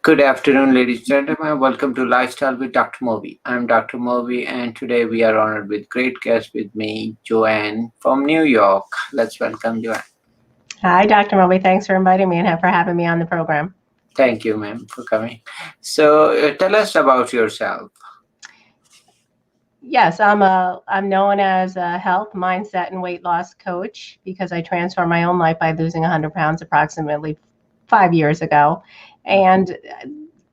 Good afternoon, ladies and gentlemen. Welcome to Lifestyle with Dr. Moby. I'm Dr. Moby, and today we are honored with great guest with me, Joann from New York. Let's welcome Joann. Hi, Dr. Moby. Thanks for inviting me and for having me on the program. Thank you, ma'am, for coming. So, tell us about yourself. Yes, I'm known as a health, mindset, and weight loss coach because I transformed my own life by losing 100 pounds approximately 5 years ago, and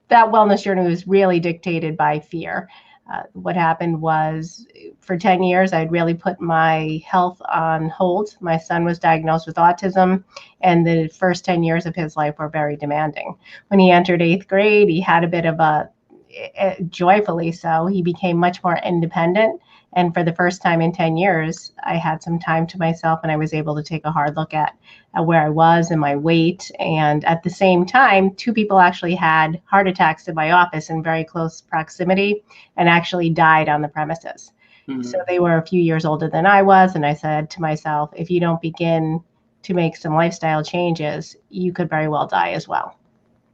that wellness journey was really dictated by fear. What happened was for 10 years, I'd really put my health on hold. My son was diagnosed with autism, and the first 10 years of his life were very demanding. When he entered eighth grade, he had a bit of a joyfully so, he became much more independent. And for the first time in 10 years, I had some time to myself and I was able to take a hard look at where I was and my weight. And at the same time, two people actually had heart attacks in my office in very close proximity and actually died on the premises. So they were a few years older than I was. And I said to myself, if you don't begin to make some lifestyle changes, you could very well die as well.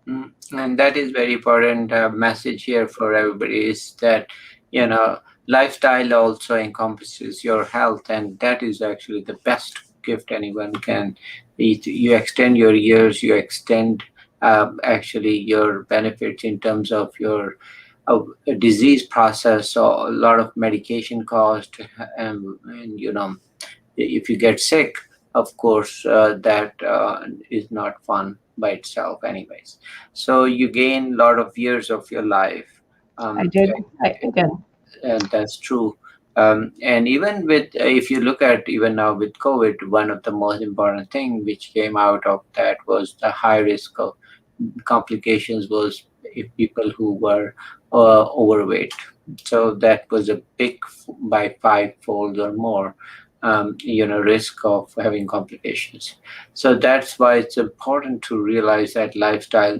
And that is very important message here for everybody is that, you know, lifestyle also encompasses your health, and that is actually the best gift anyone can. You extend your years, you extend actually your benefits in terms of your disease process, so a lot of medication cost, and if you get sick, of course, that is not fun by itself, anyways. So you gain a lot of years of your life. I Um, did. I did. and that's true. And even with, if you look at even now with COVID, one of the most important thing which came out of that was the high risk of complications was if people who were overweight. So that was a big by fivefold or more, risk of having complications. So that's why it's important to realize that lifestyle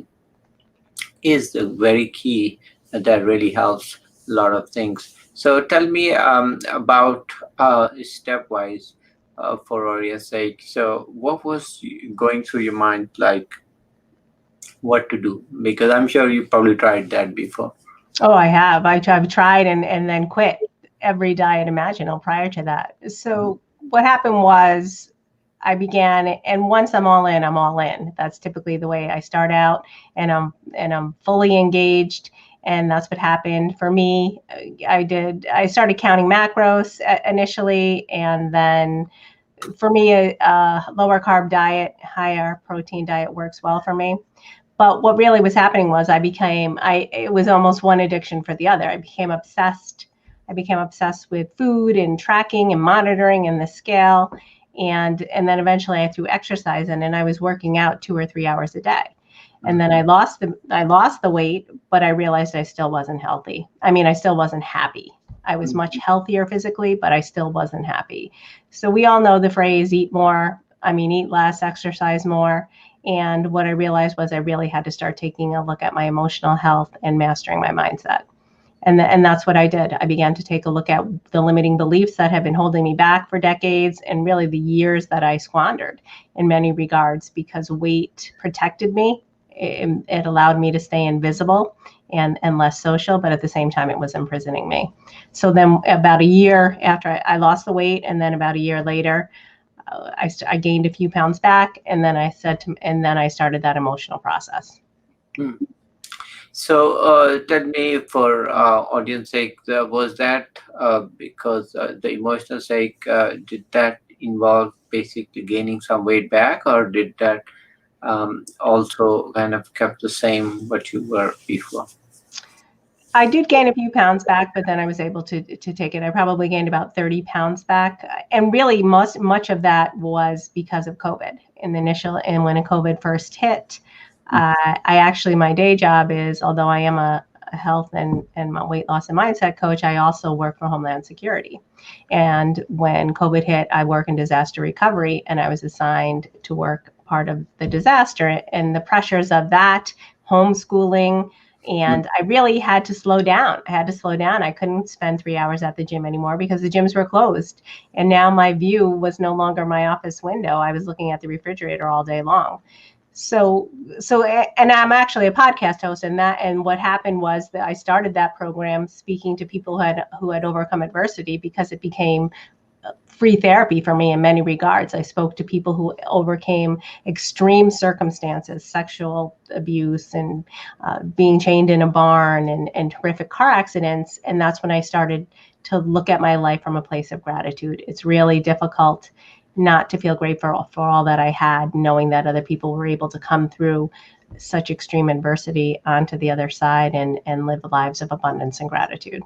is the very key that really helps a lot of things. So tell me about stepwise for audience sake. So what was going through your mind, like what to do? Because I'm sure you probably tried that before. Oh, I have. I've tried and then quit every diet imaginable prior to that. So what happened was I began, and once I'm all in, I'm all in. That's typically the way I start out, and I'm fully engaged. And that's what happened for me. I started counting macros initially, and then for me, a lower carb diet, higher protein diet works well for me. But what really was happening was it was almost one addiction for the other. I became obsessed. I became obsessed with food and tracking and monitoring and the scale. And then eventually I threw exercise in, and I was working out 2 or 3 hours a day. And then I lost the weight, but I realized I still wasn't healthy. I mean, I still wasn't happy. I was much healthier physically, but I still wasn't happy. So we all know the phrase eat less, exercise more. And what I realized was I really had to start taking a look at my emotional health and mastering my mindset. And that's what I did. I began to take a look at the limiting beliefs that have been holding me back for decades, and really the years that I squandered in many regards, because weight protected me. It allowed me to stay invisible and less social, but at the same time, it was imprisoning me. So then about a year after I lost the weight, and then about a year later, I gained a few pounds back, and then I started that emotional process. Mm. So tell me for audience sake, was that because the emotional sake, did that involve basically gaining some weight back, or did that also kind of kept the same what you were before? I did gain a few pounds back, but then I was able to take it. I probably gained about 30 pounds back, and really much of that was because of COVID. And when COVID first hit, my day job is, although I am a health and my weight loss and mindset coach, I also work for Homeland Security. And when COVID hit, I work in disaster recovery, and I was assigned to work part of the disaster and the pressures of that, homeschooling. And I really had to slow down. I couldn't spend 3 hours at the gym anymore because the gyms were closed. And now my view was no longer my office window. I was looking at the refrigerator all day long. And I'm actually a podcast host, and what happened was that I started that program speaking to people who had overcome adversity, because it became free therapy for me in many regards. I spoke to people who overcame extreme circumstances, sexual abuse, and being chained in a barn, and horrific car accidents. And that's when I started to look at my life from a place of gratitude. It's really difficult not to feel grateful for all that I had, knowing that other people were able to come through such extreme adversity onto the other side and live lives of abundance and gratitude.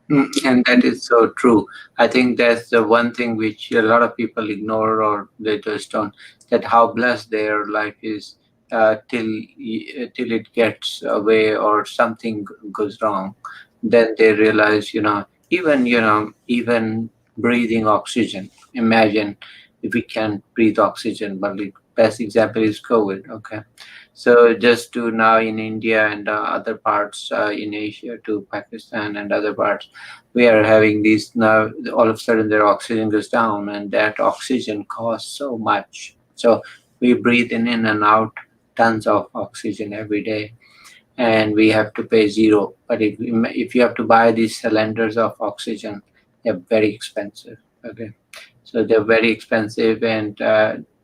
And that is so true. I think that's the one thing which a lot of people ignore, or they just don't, that how blessed their life is, till it gets away or something goes wrong. Then they realize, even breathing oxygen. Imagine if we can breathe oxygen, but the best example is COVID. Okay, so just to now in India and other parts in Asia, to Pakistan and other parts, we are having these now. All of a sudden, their oxygen goes down, and that oxygen costs so much. So we breathe in and out tons of oxygen every day, and we have to pay zero. But if you have to buy these cylinders of oxygen, they're very expensive. Okay, so they're very expensive, and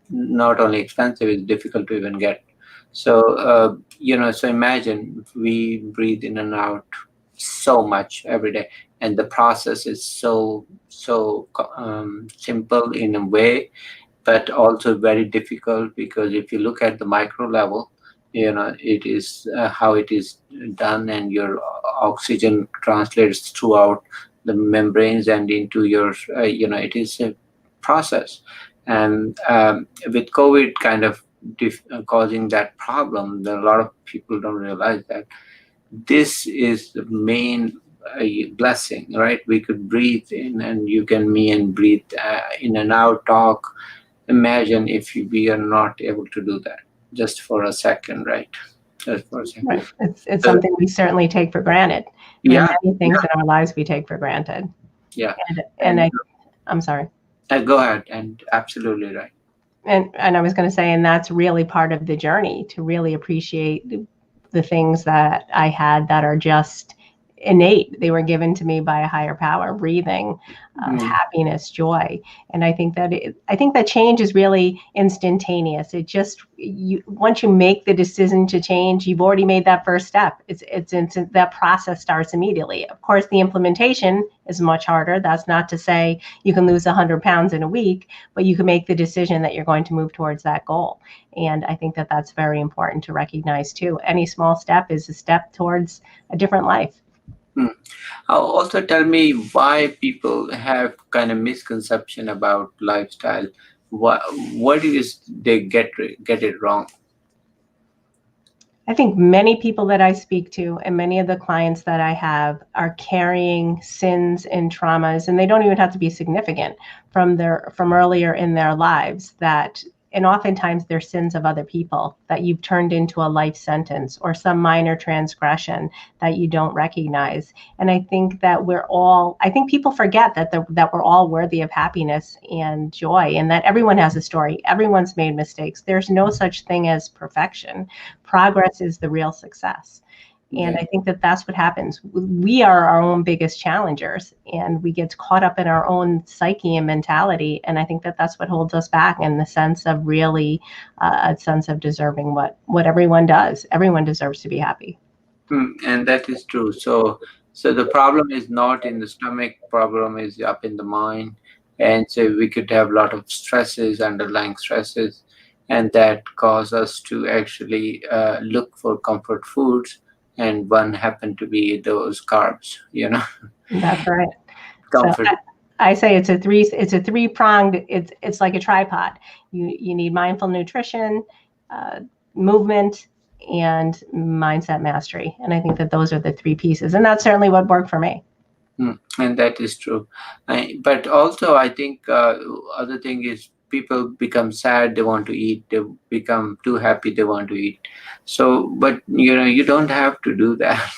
not only expensive, it's difficult to even get. So so imagine if we breathe in and out so much every day, and the process is so simple in a way, but also very difficult, because if you look at the micro level, it is how it is done, and your oxygen translates throughout the membranes and into your it is a process. And with COVID kind of causing that problem, a lot of people don't realize that this is the main blessing, right? We could breathe in, and you can me and breathe in and out, talk. Imagine if we are not able to do that just for a second, right? Just for a second. Right. It's So, something we certainly take for granted. There are yeah, many things yeah, in our lives we take for granted. yeah. And And I'm sorry. go ahead, and absolutely right. And I was going to say, and that's really part of the journey, to really appreciate the things that I had that are just innate. They were given to me by a higher power: breathing, Mm. happiness, joy. And I think that change is really instantaneous. It just, once you make the decision to change, you've already made that first step. It's instant. That process starts immediately. Of course, the implementation is much harder. That's not to say you can lose 100 pounds in a week, but you can make the decision that you're going to move towards that goal. And I think that that's very important to recognize too. Any small step is a step towards a different life. Mm. Also, tell me why people have kind of misconception about lifestyle. What is they get it wrong? I think many people that I speak to and many of the clients that I have are carrying sins and traumas, and they don't even have to be significant, from earlier in their lives, and oftentimes they're sins of other people that you've turned into a life sentence, or some minor transgression that you don't recognize. And I think that I think people forget that we're all worthy of happiness and joy, and that everyone has a story. Everyone's made mistakes. There's no such thing as perfection. Progress is the real success. And Yeah. I think that that's what happens. We are our own biggest challengers, and we get caught up in our own psyche and mentality. And I think that that's what holds us back, in the sense of really a sense of deserving what everyone does. Everyone deserves to be happy. And that is true. So the problem is not in the stomach. Problem is up in the mind, and so we could have a lot of stresses, underlying stresses, and that cause us to actually look for comfort foods, and one happen to be those carbs. That's right. So Comfort. I say it's a three pronged. It's like a tripod. You need mindful nutrition, uh, movement, and mindset mastery. And I think that those are the three pieces. And that's certainly what worked for me. And that is true. But also, I think other thing is people become sad, they want to eat. They become too happy, they want to eat. So, but you don't have to do that.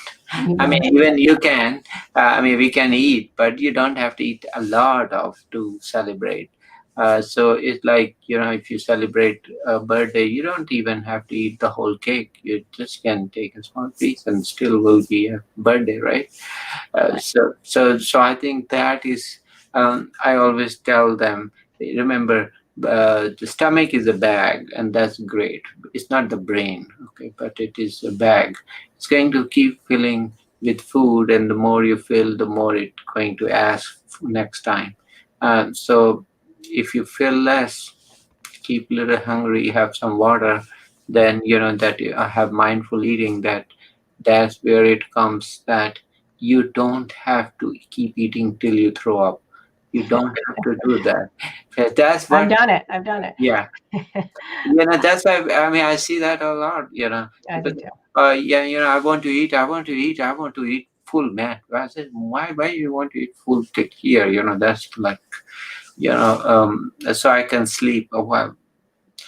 You I mean, know, even you can. I mean, we can eat, but you don't have to eat a lot of to celebrate. So it's like, if you celebrate a birthday, you don't even have to eat the whole cake. You just can take a small piece and still will be a birthday, right? So I think that is, I always tell them, remember, the stomach is a bag, and that's great. It's not the brain, okay, but it is a bag. It's going to keep filling with food, and the more you fill, the more it's going to ask next time. So if you feel less, keep a little hungry, have some water, then that you have mindful eating. That's where it comes, that you don't have to keep eating till you throw up. You don't have to do that. That's I've what. done it. I've done it. Yeah, that's why, I mean, I see that a lot. I People, do too. yeah, I want to eat, I want to eat full, man. I said, why you want to eat full? Take here, that's like, so I can sleep a while.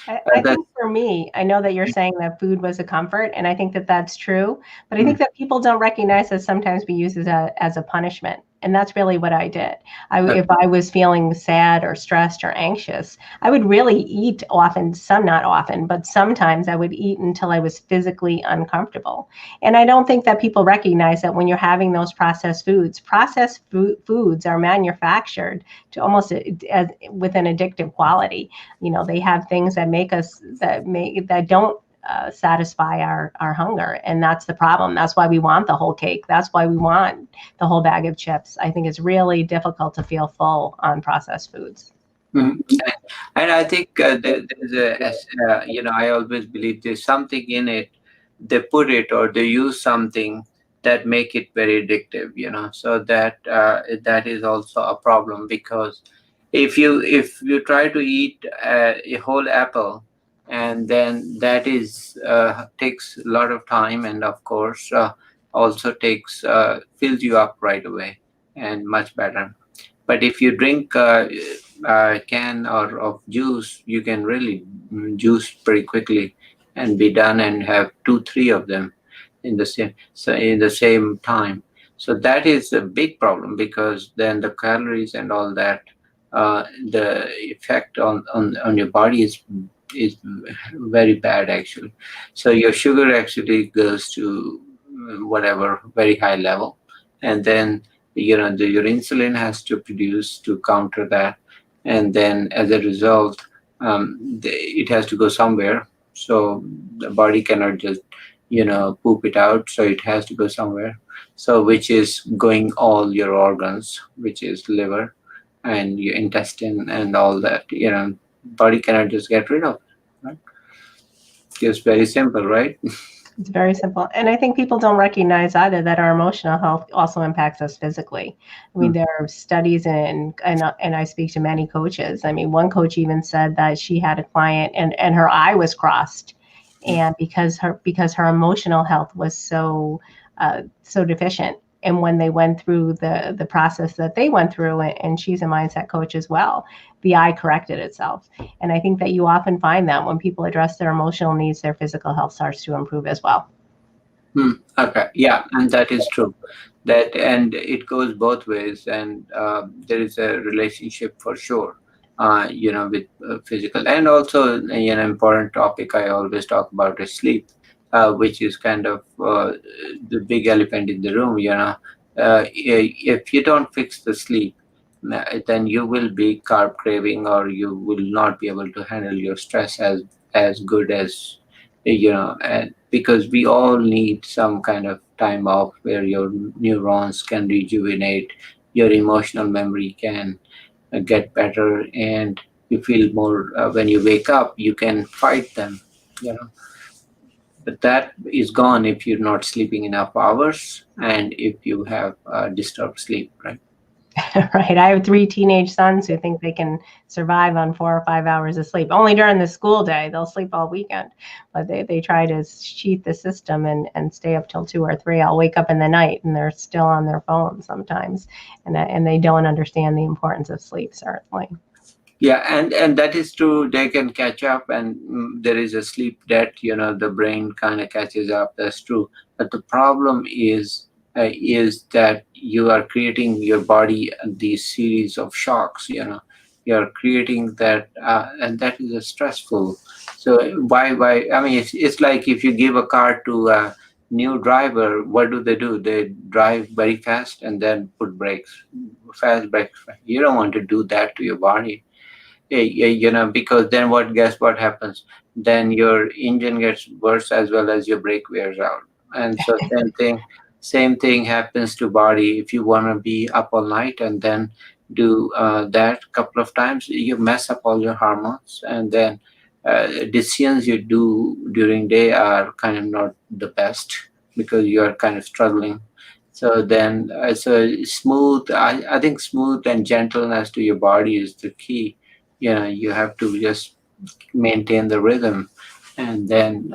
I That. think for me, I know that you're saying that food was a comfort, and I think that that's true. But I think that people don't recognize that sometimes we use it as a punishment. And that's really what I did. If I was feeling sad or stressed or anxious, I would really eat often, some not often, but sometimes I would eat until I was physically uncomfortable. And I don't think that people recognize that when you're having those processed foods are manufactured to almost with an addictive quality. They have things that make us that don't satisfy our hunger, and that's the problem. That's why we want the whole cake. That's why we want the whole bag of chips. I think it's really difficult to feel full on processed foods. Mhm. And I think, there's I always believe there's something in it. They put it, or they use something that make it very addictive, so that is also a problem, because if you try to eat a whole apple, and then that is takes a lot of time, and of course also takes fills you up right away and much better. But if you drink a can or of juice, you can really juice pretty quickly and be done and have two, three of them in the same time. So that is a big problem, because then the calories and all that, the effect on your body is very bad, actually. So your sugar actually goes to whatever, very high level, and then your insulin has to produce to counter that, and then as a result, it has to go somewhere. So the body cannot just poop it out, so it has to go somewhere, so which is going all your organs, which is liver and your intestine and all that. Body cannot just get rid of it, right? Just very simple, right? It's very simple. And I think people don't recognize either that our emotional health also impacts us physically. I mean, there are studies and I speak to many coaches. I mean, one coach even said that she had a client and her eye was crossed. And because her emotional health was so deficient. And when they went through the process that they went through, and she's a mindset coach as well, the eye corrected itself. And I think that you often find that when people address their emotional needs, their physical health starts to improve as well. Okay, yeah, and that is true. That, and it goes both ways, and there is a relationship for sure. With physical, and also important topic I always talk about is sleep, which is kind of the big elephant in the room. If you don't fix the sleep, then you will be carb craving, or you will not be able to handle your stress as good as and because we all need some kind of time off where your neurons can rejuvenate, your emotional memory can get better, and you feel more, when you wake up you can fight them, you know but that is gone if you're not sleeping enough hours, and if you have disturbed sleep, right? Right. I have three teenage sons who think they can survive on 4 or 5 hours of sleep. Only during the school day, they'll sleep all weekend, but they try to cheat the system and stay up till 2 or 3. I'll wake up in the night and they're still on their phone sometimes, and they don't understand the importance of sleep, certainly. Yeah, and that is true. They can catch up, and there is a sleep debt. The brain kind of catches up. That's true. But the problem is that you are creating your body these series of shocks. you're creating that, and that is stressful. So why I mean, it's like if you give a car to a new driver, what do? They drive very fast and then put brakes, fast brakes. You don't want to do that to your body. Because then guess what happens? Then your engine gets worse as well as your brake wears out. And so same thing happens to body. If you want to be up all night and then do that couple of times, you mess up all your hormones, and then decisions you do during day are kind of not the best because you are kind of struggling. So then, smooth. I think smooth and gentleness to your body is the key. You have to just maintain the rhythm, and then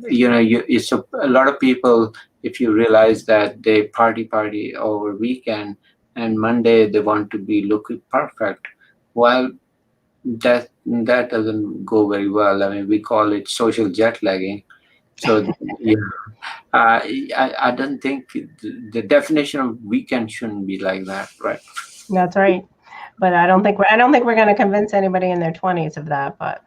it's a lot of people, if you realize that they party over weekend, and Monday they want to be looking perfect. Well, that doesn't go very well. I mean, we call it social jet lagging. So yeah, I don't think the definition of weekend shouldn't be like that, right? That's right. But I don't think we're going to convince anybody in their 20s of that. But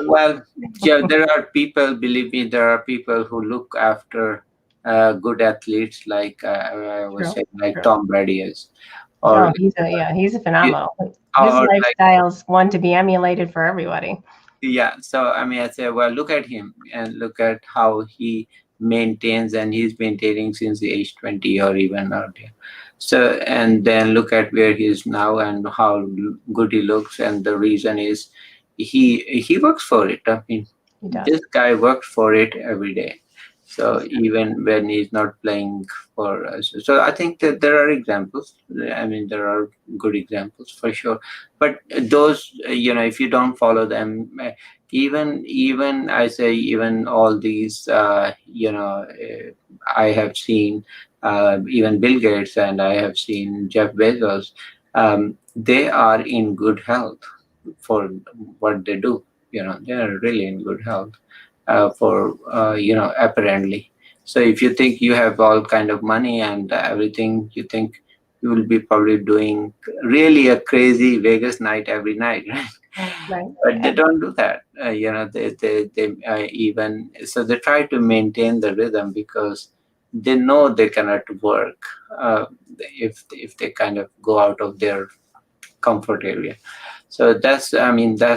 Well, yeah, there are people, believe me, there are people who look after good athletes, like I was true, saying, like true. Tom Brady is, Oh, or he's a phenomenal. His or like, lifestyle's one to be emulated for everybody. yeah. So I mean, I say, well, look at him and look at how he maintains, and he's maintaining since the age 20 or even earlier. So, and then look at where he is now and how good he looks, and the reason is he works for it. I mean, He does. this guy works for it every day. So even when he's not playing for us, so I think that there are examples. I mean, there are good examples for sure. But those, if you don't follow them, even I say, even all these, I have seen even Bill Gates, and I have seen Jeff Bezos. They are in good health for what they do. They are really in good health for apparently. So if you think you have all kind of money and everything, you think you will be probably doing really a crazy Vegas night every night, right? Right. But they don't do that. They even so they try to maintain the rhythm because they know they cannot work if they kind of go out of their comfort area. So that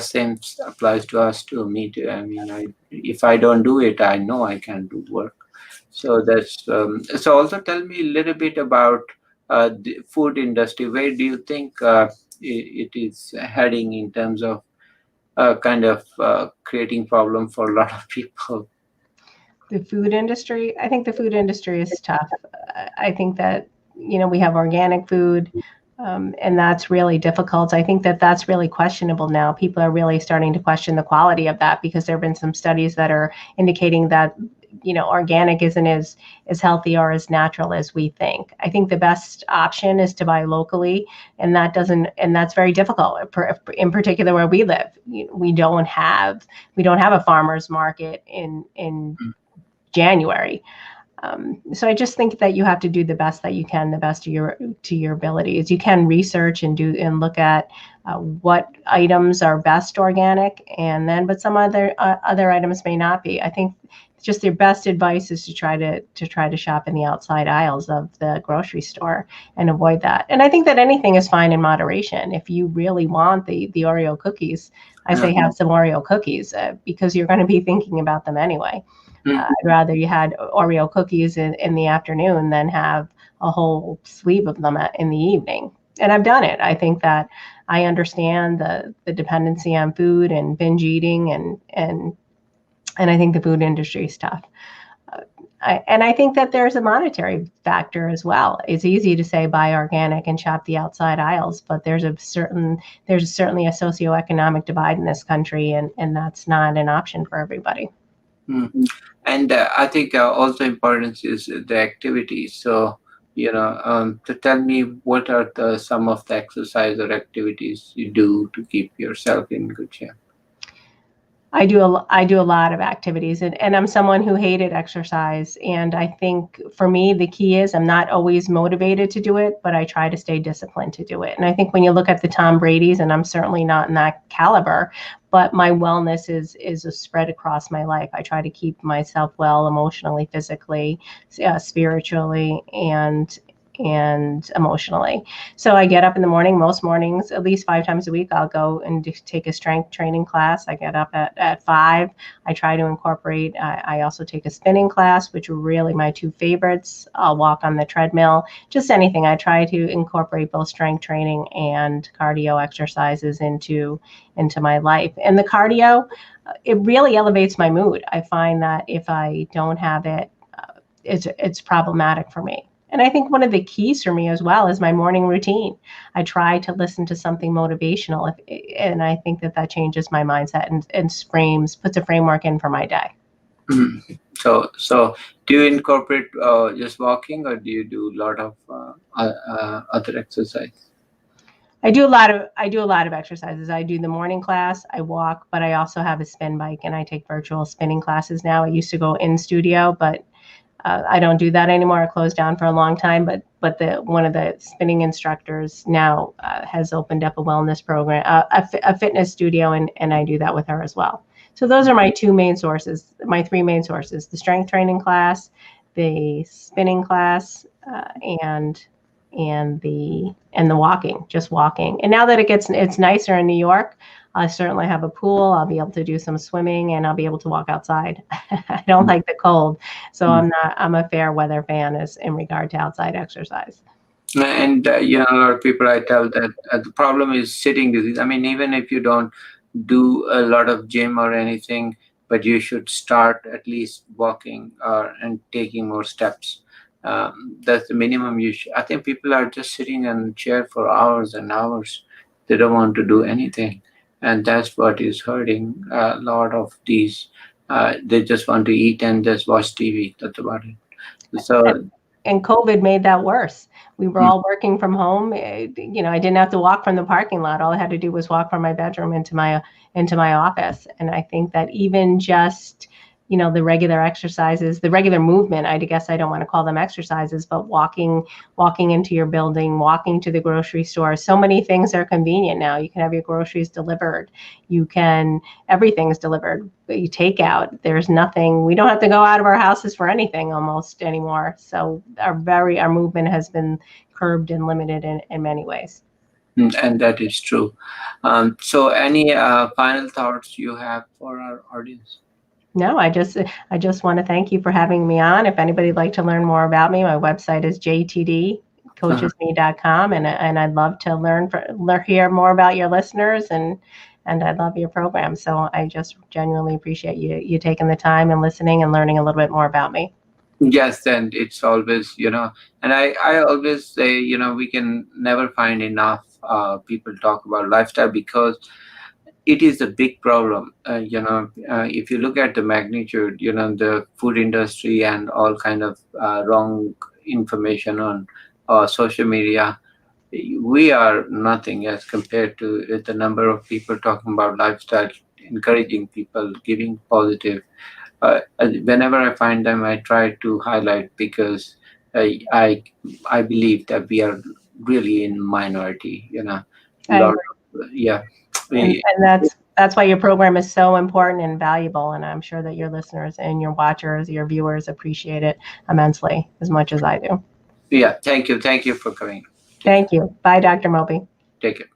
same applies to us too, me too. I mean, if I don't do it, I know I can't do work. So that's so. Also, tell me a little bit about the food industry. Where do you think it is heading in terms of kind of creating problem for a lot of people? The food industry, I think the food industry is tough. I think that, we have organic food, and that's really difficult. I think that that's really questionable now. People are really starting to question the quality of that because there have been some studies that are indicating that, organic isn't as healthy or as natural as we think. I think the best option is to buy locally, and that's very difficult. In particular, where we live, we don't have a farmers market in January. So I just think that you have to do the best that you can, the best to your abilities. You can research and look at what items are best organic, but some other items may not be. I think just their best advice is to try to shop in the outside aisles of the grocery store and avoid that. And I think that anything is fine in moderation. If you really want the Oreo cookies, I say have some Oreo cookies because you're going to be thinking about them anyway. I'd rather you had Oreo cookies in the afternoon than have a whole sleeve of them in the evening. And I've done it. I think that I understand the dependency on food and binge eating, and I think the food industry is tough. I think that there's a monetary factor as well. It's easy to say buy organic and shop the outside aisles, but there's certainly a socioeconomic divide in this country, and that's not an option for everybody. Mm. And I think also importance is the activity. So, to tell me what are some of the exercise or activities you do to keep yourself in good shape? I do a lot of activities, and I'm someone who hated exercise. And I think for me, the key is I'm not always motivated to do it, but I try to stay disciplined to do it. And I think when you look at the Tom Brady's, and I'm certainly not in that caliber, but my wellness is a spread across my life. I try to keep myself well emotionally, physically, spiritually, and emotionally. So I get up in the morning, most mornings, at least 5 times a week, I'll go and take a strength training class. I get up at 5. I try to incorporate, I also take a spinning class, which are really my two favorites. I'll walk on the treadmill, just anything. I try to incorporate both strength training and cardio exercises into my life. And the cardio, it really elevates my mood. I find that if I don't have it, it's problematic for me. And I think one of the keys for me as well is my morning routine. I try to listen to something motivational, and I think that changes my mindset and puts a framework in for my day. So do you incorporate just walking, or do you do a lot of other exercise? I do a lot of exercises. I do the morning class, I walk, but I also have a spin bike, and I take virtual spinning classes now. I used to go in studio, but I don't do that anymore. I closed down for a long time, but one of the spinning instructors now has opened up a wellness program, a fitness studio, and I do that with her as well. So those are my three main sources: the strength training class, the spinning class, and the walking, just walking. And now that it's nicer in New York, I certainly have a pool. I'll be able to do some swimming, and I'll be able to walk outside. I don't like the cold, so I'm a fair weather fan as in regard to outside exercise. And a lot of people I tell that the problem is sitting disease. I mean, even if you don't do a lot of gym or anything, but you should start at least walking and taking more steps. That's the minimum you should. I think people are just sitting in a chair for hours and hours. They don't want to do anything, and that's what is hurting a lot of these. They just want to eat and just watch TV. That's about it. So. And COVID made that worse. We were all working from home. I didn't have to walk from the parking lot. All I had to do was walk from my bedroom into my office. And I think that even just, the regular exercises, the regular movement, I guess I don't want to call them exercises, but walking into your building, walking to the grocery store. So many things are convenient now. You can have your groceries delivered. Everything's delivered. You take out. There's nothing. We don't have to go out of our houses for anything almost anymore. So our movement has been curbed and limited in many ways. And that is true. So any final thoughts you have for our audience? No, I just want to thank you for having me on. If anybody'd like to learn more about me, my website is JTD Coaches Me.com, and I'd love to hear more about your listeners, and I love your program. So I just genuinely appreciate you taking the time and listening and learning a little bit more about me. Yes, and it's always, and I always say, we can never find enough people talk about lifestyle, because it is a big problem. If you look at the magnitude, the food industry and all kind of wrong information on social media, we are nothing as compared to the number of people talking about lifestyle, encouraging people, giving positive. Whenever I find them, I try to highlight, because I believe that we are really in minority. I Lot agree. Yeah. And that's why your program is so important and valuable. And I'm sure that your listeners and your watchers, your viewers appreciate it immensely as much as I do. Yeah. Thank you. Thank you for coming. Thank you. Bye, Dr. Moby. Take care.